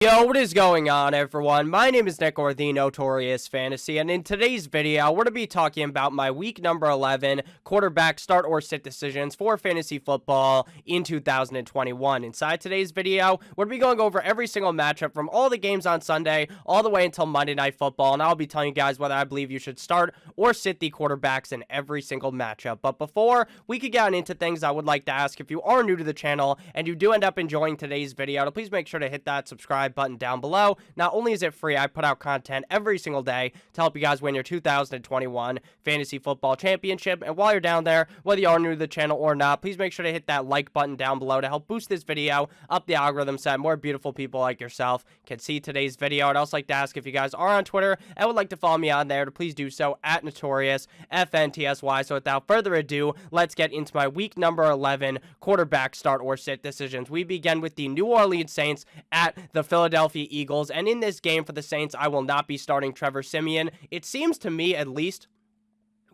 Yo, what is going on, everyone? My name is Nick, or the Notorious Fantasy, and in today's video, we're going to be talking about my week number 11 quarterback start or sit decisions for fantasy football in 2021. Inside today's video, we're going to be going over every single matchup from all the games on Sunday all the way until Monday Night Football, and I'll be telling you guys whether I believe you should start or sit the quarterbacks in every single matchup. But before we could get into things, I would like to ask, if you are new to the channel and you do end up enjoying today's video, to please make sure to hit that subscribe button down below. Not only is it free, I put out content every single day to help you guys win your 2021 Fantasy Football Championship. And while you're down there, whether you are new to the channel or not, please make sure to hit that like button down below to help boost this video up the algorithm so that more beautiful people like yourself can see today's video. I'd also like to ask, if you guys are on Twitter and would like to follow me on there, to please do so at NotoriousFNTSY. So without further ado, let's get into my week number 11 quarterback start or sit decisions. We begin with the New Orleans Saints at the Philadelphia Eagles, and in this game for the Saints, I will not be starting Trevor Siemian. It seems to me, at least,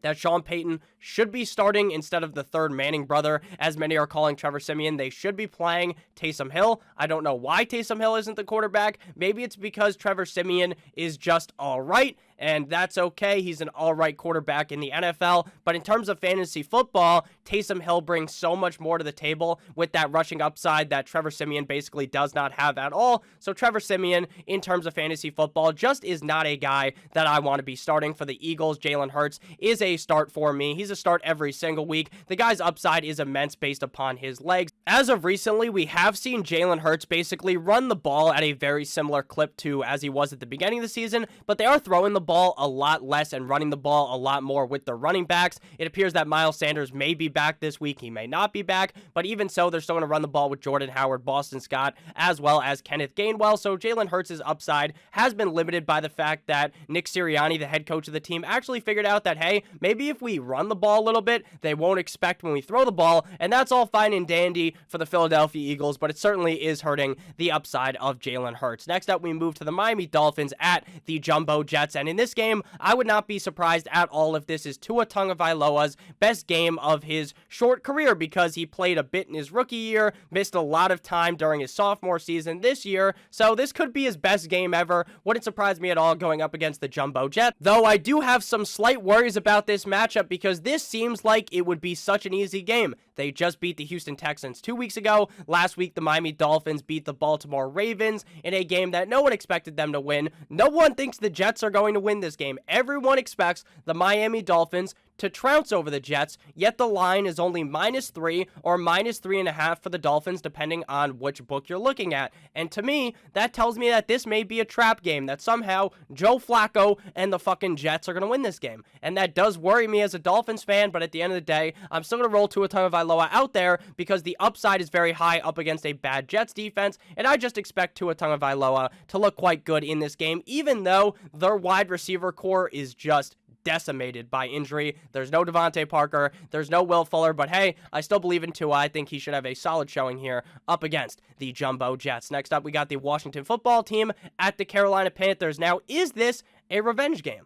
that Sean Payton should be starting instead of the third Manning brother, as many are calling Trevor Siemian. They should be playing Taysom Hill. I don't know why Taysom Hill isn't the quarterback. Maybe it's because Trevor Siemian is just all right, and that's okay. He's an all-right quarterback in the NFL. But in terms of fantasy football, Taysom Hill brings so much more to the table with that rushing upside that Trevor Siemian basically does not have at all. So Trevor Siemian, in terms of fantasy football, just is not a guy that I want to be starting for the Eagles. Jalen Hurts is a start for me. He's a start every single week. The guy's upside is immense based upon his legs. As of recently, we have seen Jalen Hurts basically run the ball at a very similar clip to as he was at the beginning of the season, but they are throwing the ball a lot less and running the ball a lot more with the running backs. It appears that Miles Sanders may be back this week. He may not be back, but even so, they're still going to run the ball with Jordan Howard, Boston Scott, as well as Kenneth Gainwell. So Jalen Hurts' upside has been limited by the fact that Nick Sirianni, the head coach of the team, actually figured out that, hey, maybe if we run the ball a little bit, they won't expect when we throw the ball, and that's all fine and dandy for the Philadelphia Eagles, but it certainly is hurting the upside of Jalen Hurts. Next up, we move to the Miami Dolphins at the Jumbo Jets, and in this game, I would not be surprised at all if this is Tua Tagovailoa's best game of his short career, because he played a bit in his rookie year, missed a lot of time during his sophomore season this year, so this could be his best game ever. Wouldn't surprise me at all going up against the Jumbo Jets, though I do have some slight worries about this matchup because this seems like it would be such an easy game. They just beat the Houston Texans 2 weeks ago. Last week, the Miami Dolphins beat the Baltimore Ravens in a game that no one expected them to win. No one thinks the Jets are going to win this game. Everyone expects the Miami Dolphins to trounce over the Jets, yet the line is only -3 or -3.5 for the Dolphins, depending on which book you're looking at. And to me, that tells me that this may be a trap game, that somehow Joe Flacco and the fucking Jets are going to win this game. And that does worry me as a Dolphins fan, but at the end of the day, I'm still going to roll Tua Tagovailoa out there because the upside is very high up against a bad Jets defense, and I just expect Tua Tagovailoa to look quite good in this game, even though their wide receiver core is just decimated by injury. There's no Devontae Parker, there's no Will Fuller, but hey, I still believe in Tua. I think he should have a solid showing here up against the Jumbo Jets. Next up, we got the Washington Football Team at the Carolina Panthers. Now, is this a revenge game?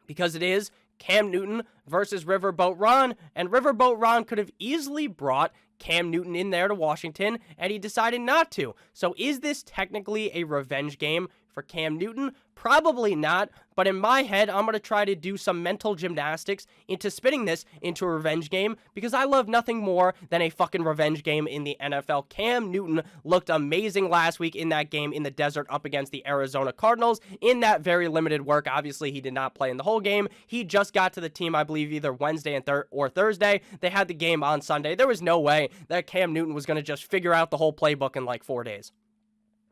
Because it is Cam Newton versus Riverboat Ron, and Riverboat Ron could have easily brought Cam Newton in there to Washington, and he decided not to. So is this technically a revenge game for Cam Newton? Probably not, but in my head, I'm going to try to do some mental gymnastics into spinning this into a revenge game, because I love nothing more than a fucking revenge game in the NFL. Cam Newton looked amazing last week in that game in the desert up against the Arizona Cardinals in that very limited work. Obviously, he did not play in the whole game. He just got to the team, I believe, either Wednesday and or Thursday. They had the game on Sunday. There was no way that Cam Newton was going to just figure out the whole playbook in like 4 days.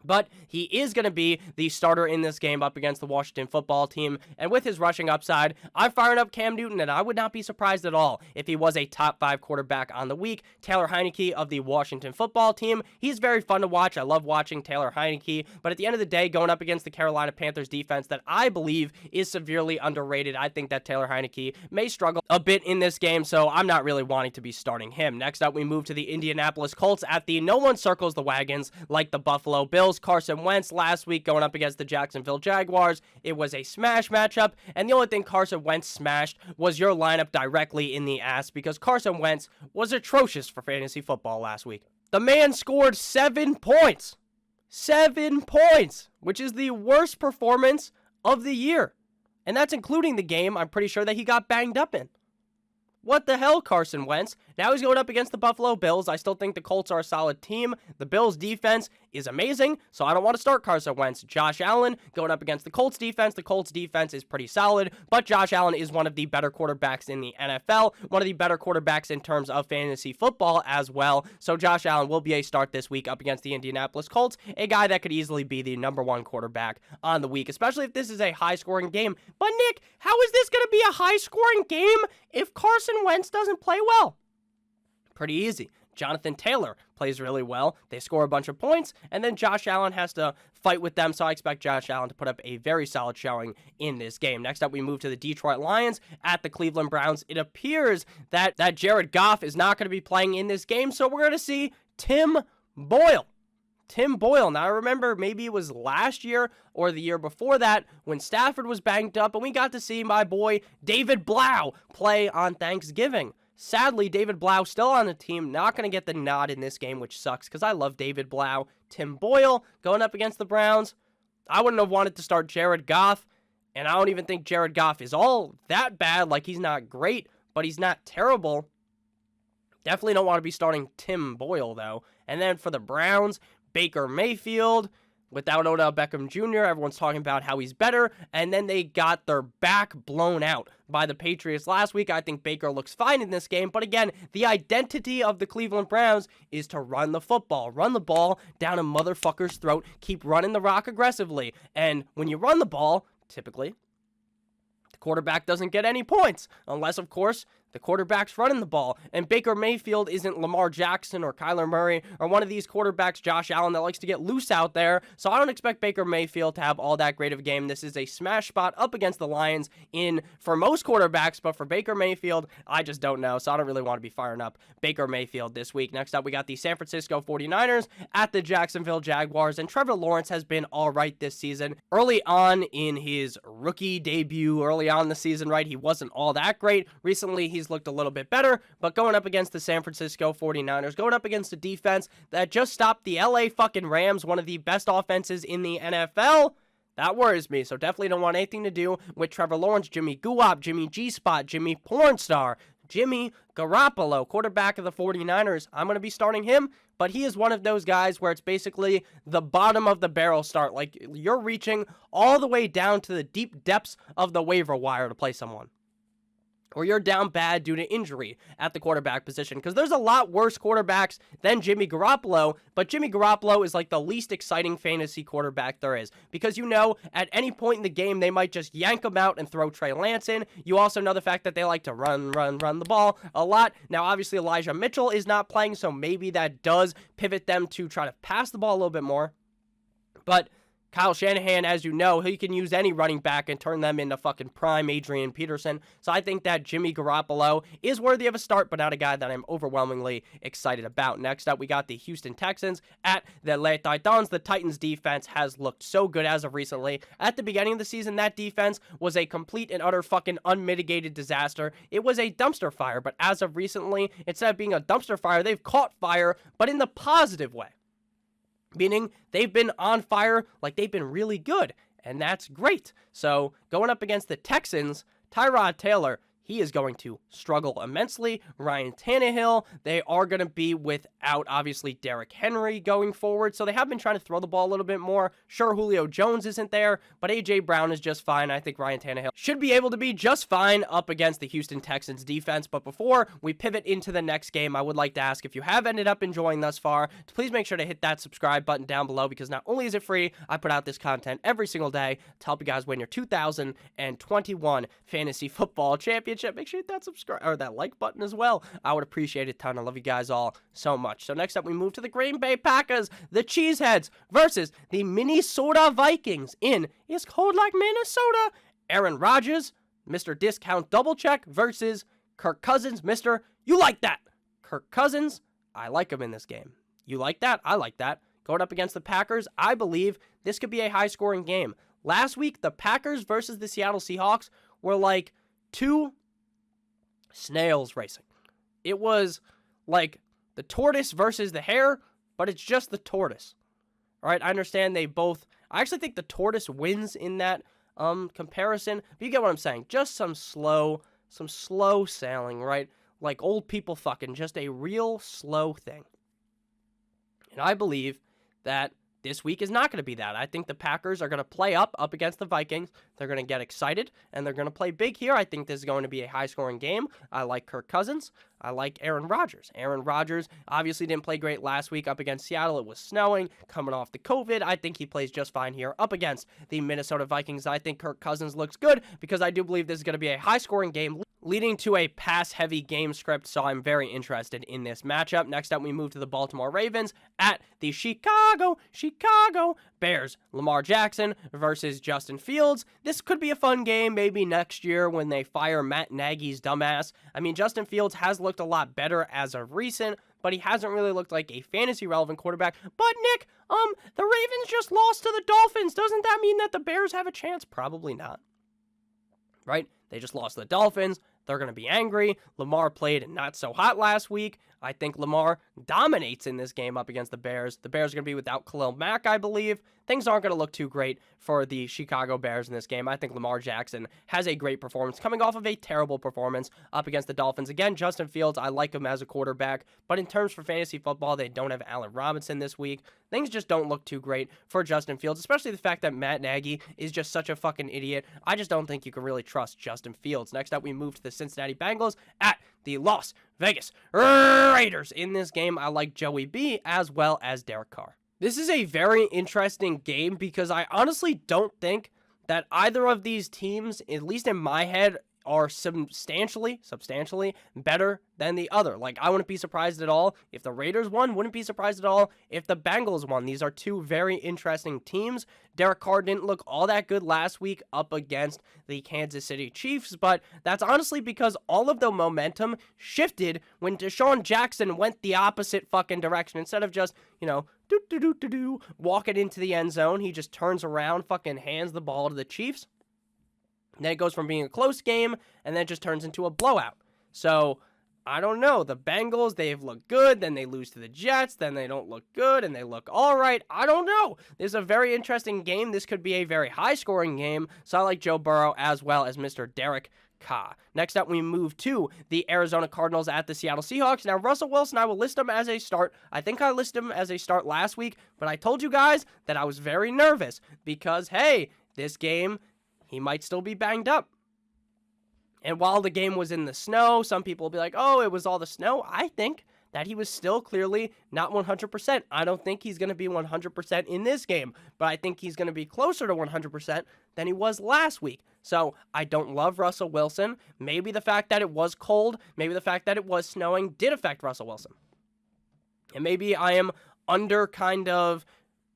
But he is going to be the starter in this game up against the Washington Football Team. And with his rushing upside, I'm firing up Cam Newton, and I would not be surprised at all if he was a top 5 quarterback on the week. Taylor Heinicke of the Washington Football Team, he's very fun to watch. I love watching Taylor Heinicke. But at the end of the day, going up against the Carolina Panthers defense that I believe is severely underrated, I think that Taylor Heinicke may struggle a bit in this game, so I'm not really wanting to be starting him. Next up, we move to the Indianapolis Colts at the No One Circles the Wagons like the Buffalo Bills. Carson Wentz last week going up against the Jacksonville Jaguars. It was a smash matchup, and the only thing Carson Wentz smashed was your lineup directly in the ass, because Carson Wentz was atrocious for fantasy football last week. The man scored 7 points. 7 points, which is the worst performance of the year. And that's including the game I'm pretty sure that he got banged up in. What the hell, Carson Wentz? Now he's going up against the Buffalo Bills. I still think the Colts are a solid team. The Bills' defense is amazing, so I don't want to start Carson Wentz. Josh Allen going up against the Colts' defense. The Colts' defense is pretty solid, but Josh Allen is one of the better quarterbacks in the NFL, one of the better quarterbacks in terms of fantasy football as well. So Josh Allen will be a start this week up against the Indianapolis Colts, a guy that could easily be the #1 quarterback on the week, especially if this is a high-scoring game. But Nick, how is this going to be a high-scoring game if Carson Wentz doesn't play well? Pretty easy. Jonathan Taylor plays really well. They score a bunch of points, and then Josh Allen has to fight with them, so I expect Josh Allen to put up a very solid showing in this game. Next up, we move to the Detroit Lions at the Cleveland Browns. It appears that Jared Goff is not going to be playing in this game, so we're going to see Tim Boyle. Tim Boyle. Now, I remember maybe it was last year or the year before that when Stafford was banged up, and we got to see my boy David Blau play on Thanksgiving. Sadly, David Blau still on the team, not going to get the nod in this game, which sucks because I love David Blau. Tim Boyle going up against the Browns. I wouldn't have wanted to start Jared Goff, and I don't even think Jared Goff is all that bad. Like, he's not great, but he's not terrible. Definitely don't want to be starting Tim Boyle, though. And then for the Browns, Baker Mayfield. Without Odell Beckham Jr., everyone's talking about how he's better, and then they got their back blown out by the Patriots last week. I think Baker looks fine in this game, but again, the identity of the Cleveland Browns is to run the football, run the ball down a motherfucker's throat, keep running the rock aggressively, and when you run the ball, typically, the quarterback doesn't get any points, unless, of course, the quarterback's running the ball, and Baker Mayfield isn't Lamar Jackson or Kyler Murray or one of these quarterbacks, Josh Allen, that likes to get loose out there, so I don't expect Baker Mayfield to have all that great of a game. This is a smash spot up against the Lions for most quarterbacks, but for Baker Mayfield, I just don't know, so I don't really want to be firing up Baker Mayfield this week. Next up, we got the San Francisco 49ers at the Jacksonville Jaguars, and Trevor Lawrence has been all right this season. Early on in his rookie debut, early on in the season, right, he wasn't all that great. Recently, he's looked a little bit better, but going up against the San Francisco 49ers, going up against a defense that just stopped the LA fucking Rams, one of the best offenses in the NFL, that worries me. So definitely don't want anything to do with Trevor Lawrence, Jimmy Guap, Jimmy G-Spot, Jimmy Pornstar, Jimmy Garoppolo, quarterback of the 49ers. I'm going to be starting him, but he is one of those guys where it's basically the bottom of the barrel start. Like, you're reaching all the way down to the deep depths of the waiver wire to play someone, or you're down bad due to injury at the quarterback position, because there's a lot worse quarterbacks than Jimmy Garoppolo, but Jimmy Garoppolo is like the least exciting fantasy quarterback there is, because you know at any point in the game they might just yank him out and throw Trey Lance in. You also know the fact that they like to run the ball a lot. Now, obviously, Elijah Mitchell is not playing, so maybe that does pivot them to try to pass the ball a little bit more, but Kyle Shanahan, as you know, he can use any running back and turn them into fucking prime Adrian Peterson. So I think that Jimmy Garoppolo is worthy of a start, but not a guy that I'm overwhelmingly excited about. Next up, we got the Houston Texans at the LA Titans. The Titans defense has looked so good as of recently. At the beginning of the season, that defense was a complete and utter fucking unmitigated disaster. It was a dumpster fire, but as of recently, instead of being a dumpster fire, they've caught fire, but in the positive way. Meaning they've been on fire, like they've been really good, and that's great. So going up against the Texans, Tyrod Taylor, he is going to struggle immensely. Ryan Tannehill, they are going to be without, obviously, Derrick Henry going forward, so they have been trying to throw the ball a little bit more. Sure, Julio Jones isn't there, but A.J. Brown is just fine. I think Ryan Tannehill should be able to be just fine up against the Houston Texans defense. But before we pivot into the next game, I would like to ask, if you have ended up enjoying thus far, to please make sure to hit that subscribe button down below, because not only is it free, I put out this content every single day to help you guys win your 2021 Fantasy Football Championship. Make sure you hit that subscribe or that like button as well. I would appreciate it a ton. I love you guys all so much. So next up, we move to the Green Bay Packers, the Cheeseheads, versus the Minnesota Vikings in It's Cold Like Minnesota. Aaron Rodgers, Mr. Discount Double Check, versus Kirk Cousins, Mr. You Like That. Kirk Cousins, I like him in this game. You like that? I like that. Going up against the Packers, I believe this could be a high-scoring game. Last week, the Packers versus the Seattle Seahawks were like two snails racing. It was like the tortoise versus the hare, but it's just the tortoise. All right, I understand they both. I actually think the tortoise wins in that comparison, but you get what I'm saying. Just some slow sailing, right? Like old people fucking, just a real slow thing. And I believe that this week is not going to be that. I think the Packers are going to play up against the Vikings. They're going to get excited, and they're going to play big here. I think this is going to be a high-scoring game. I like Kirk Cousins. I like Aaron Rodgers. Aaron Rodgers obviously didn't play great last week up against Seattle. It was snowing, coming off the COVID. I think he plays just fine here up against the Minnesota Vikings. I think Kirk Cousins looks good because I do believe this is going to be a high-scoring game leading to a pass-heavy game script, so I'm very interested in this matchup. Next up, we move to the Baltimore Ravens at the Chicago Bears. Lamar Jackson versus Justin Fields. This could be a fun game maybe next year when they fire Matt Nagy's dumbass. I mean, Justin Fields has looked a lot better as of recent, but he hasn't really looked like a fantasy-relevant quarterback. But, Nick, the Ravens just lost to the Dolphins. Doesn't that mean that the Bears have a chance? Probably not. Right? They just lost to the Dolphins. They're going to be angry. Lamar played not so hot last week. I think Lamar dominates in this game up against the Bears. The Bears are going to be without Khalil Mack, I believe. Things aren't going to look too great for the Chicago Bears in this game. I think Lamar Jackson has a great performance coming off of a terrible performance up against the Dolphins. Again, Justin Fields, I like him as a quarterback, but in terms for fantasy football, they don't have Allen Robinson this week. Things just don't look too great for Justin Fields, especially the fact that Matt Nagy is just such a fucking idiot. I just don't think you can really trust Justin Fields. Next up, we move to the Cincinnati Bengals at the Las Vegas Raiders. In this game, I like Joey B as well as Derek Carr. This is a very interesting game because I honestly don't think that either of these teams, at least in my head, are substantially better than the other. Like, I wouldn't be surprised at all if the Raiders won, wouldn't be surprised at all if the Bengals won. These are two very interesting teams. Derek Carr didn't look all that good last week up against the Kansas City Chiefs, but that's honestly because all of the momentum shifted when Deshaun Jackson went the opposite fucking direction. Instead of just, walking into the end zone, he just turns around, fucking hands the ball to the Chiefs. Then it goes from being a close game, and then it just turns into a blowout. So, I don't know. The Bengals, they've looked good, then they lose to the Jets, then they don't look good, and they look all right. I don't know. This is a very interesting game. This could be a very high-scoring game, so I like Joe Burrow as well as Mr. Derek Carr. Next up, we move to the Arizona Cardinals at the Seattle Seahawks. Now, Russell Wilson, I will list him as a start. I think I listed him as a start last week, but I told you guys that I was very nervous because, hey, this game, he might still be banged up. And while the game was in the snow, some people will be like, oh, it was all the snow. I think that he was still clearly not 100%. I don't think he's going to be 100% in this game, but I think he's going to be closer to 100% than he was last week. So I don't love Russell Wilson. Maybe the fact that it was cold, maybe the fact that it was snowing did affect Russell Wilson. And maybe I am under kind of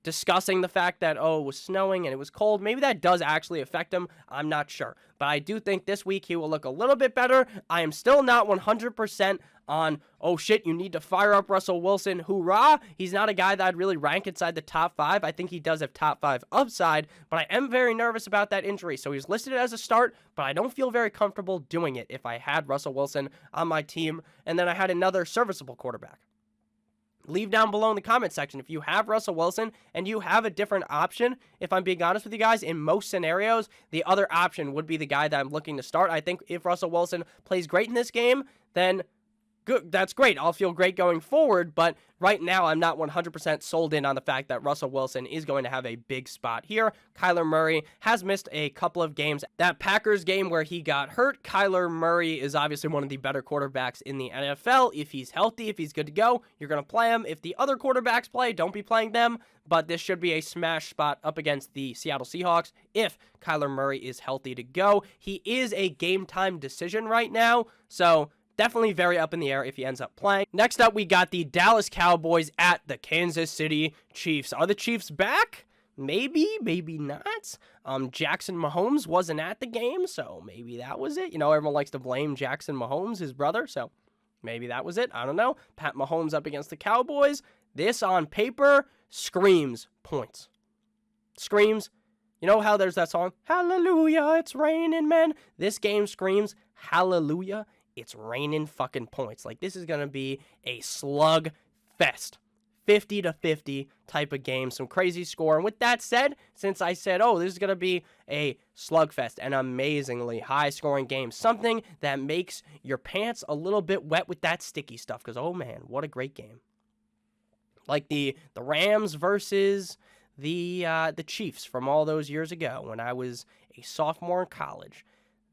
discussing the fact that, oh, it was snowing and it was cold. Maybe that does actually affect him. I'm not sure. But I do think this week he will look a little bit better. I am still not 100% on, oh shit, you need to fire up Russell Wilson. Hoorah! He's not a guy that I'd really rank inside the top 5. I think he does have top 5 upside, but I am very nervous about that injury. So he's listed as a start, but I don't feel very comfortable doing it if I had Russell Wilson on my team and then I had another serviceable quarterback. Leave down below in the comment section if you have Russell Wilson and you have a different option. If I'm being honest with you guys, in most scenarios, the other option would be the guy that I'm looking to start. I think if Russell Wilson plays great in this game, then good, that's great. I'll feel great going forward, but right now I'm not 100% sold in on the fact that Russell Wilson is going to have a big spot here. Kyler Murray has missed a couple of games. That Packers game where he got hurt, Kyler Murray is obviously one of the better quarterbacks in the NFL. If he's healthy, if he's good to go, you're going to play him. If the other quarterbacks play, don't be playing them, but this should be a smash spot up against the Seattle Seahawks if Kyler Murray is healthy to go. He is a game-time decision right now, so definitely very up in the air if he ends up playing. Next up, we got the Dallas Cowboys at the Kansas City Chiefs. Are the Chiefs back? Maybe, maybe not. Jackson Mahomes wasn't at the game, so maybe that was it. You know, everyone likes to blame Jackson Mahomes, his brother, so maybe that was it. I don't know. Pat Mahomes up against the Cowboys. This on paper screams points. Screams. You know how there's that song, Hallelujah, it's raining men. This game screams Hallelujah, it's raining fucking points. Like, this is going to be a slug fest. 50-50 type of game, some crazy score. And with that said, since I said, oh, this is going to be a slugfest, an amazingly high-scoring game, something that makes your pants a little bit wet with that sticky stuff, because, oh, man, what a great game. Like the Rams versus the Chiefs from all those years ago when I was a sophomore in college.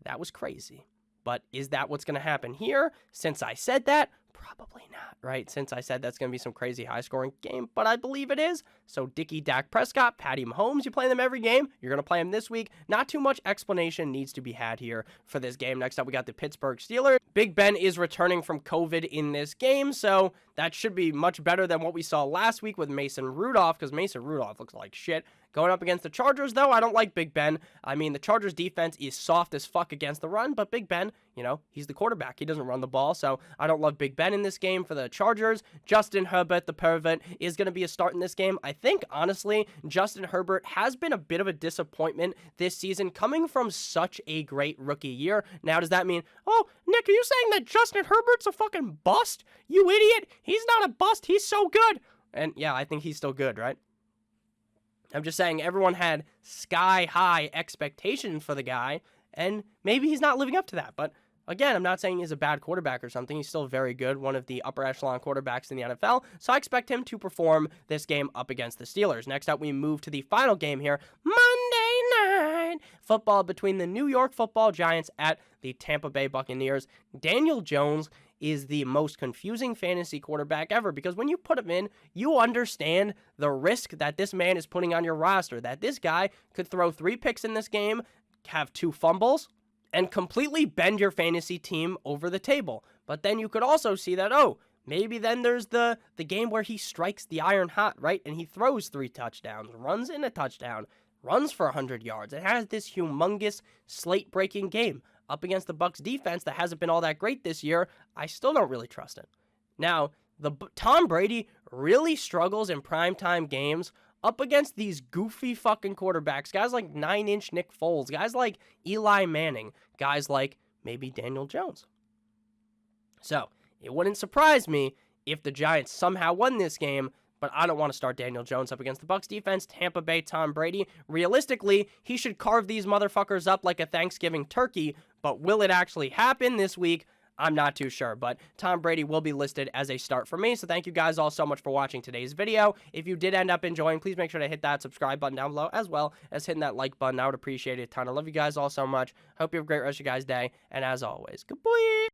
That was crazy. But is that what's going to happen here? Since I said that, probably not, right? Since I said that's going to be some crazy high-scoring game, but I believe it is. So Dickie, Dak Prescott, Patty Mahomes, you play them every game. You're going to play them this week. Not too much explanation needs to be had here for this game. Next up, we got the Pittsburgh Steelers. Big Ben is returning from COVID in this game, so that should be much better than what we saw last week with Mason Rudolph, because Mason Rudolph looks like shit. Going up against the Chargers, though, I don't like Big Ben. I mean, the Chargers' defense is soft as fuck against the run, but Big Ben, you know, he's the quarterback. He doesn't run the ball, so I don't love Big Ben in this game for the Chargers. Justin Herbert, the pervert, is going to be a start in this game. I think, honestly, Justin Herbert has been a bit of a disappointment this season, coming from such a great rookie year. Now, does that mean, oh, Nick, are you saying that Justin Herbert's a fucking bust? You idiot! He's not a bust, he's so good! And yeah, I think he's still good, right? I'm just saying everyone had sky-high expectations for the guy, and maybe he's not living up to that. But again, I'm not saying he's a bad quarterback or something. He's still very good, one of the upper echelon quarterbacks in the NFL. So I expect him to perform this game up against the Steelers. Next up, we move to the final game here. Monday Night Football between the New York Football Giants at the Tampa Bay Buccaneers. Daniel Jones is the most confusing fantasy quarterback ever, because when you put him in, you understand the risk that this man is putting on your roster, that this guy could throw 3 picks in this game, have 2 fumbles, and completely bend your fantasy team over the table. But then you could also see that, oh, maybe then there's the game where he strikes the iron hot, right? And he throws 3 touchdowns, runs in a touchdown, runs for 100 yards. It has this humongous slate-breaking game up against the Bucs defense that hasn't been all that great this year. I still don't really trust it. Now, Tom Brady really struggles in primetime games up against these goofy fucking quarterbacks, guys like 9-inch Nick Foles, guys like Eli Manning, guys like maybe Daniel Jones. So, it wouldn't surprise me if the Giants somehow won this game, but I don't want to start Daniel Jones up against the Bucs defense. Tampa Bay, Tom Brady. Realistically, he should carve these motherfuckers up like a Thanksgiving turkey, but will it actually happen this week? I'm not too sure, but Tom Brady will be listed as a start for me. So thank you guys all so much for watching today's video. If you did end up enjoying, please make sure to hit that subscribe button down below, as well as hitting that like button. I would appreciate it a ton. I love you guys all so much. Hope you have a great rest of your guys' day, and as always, good boy.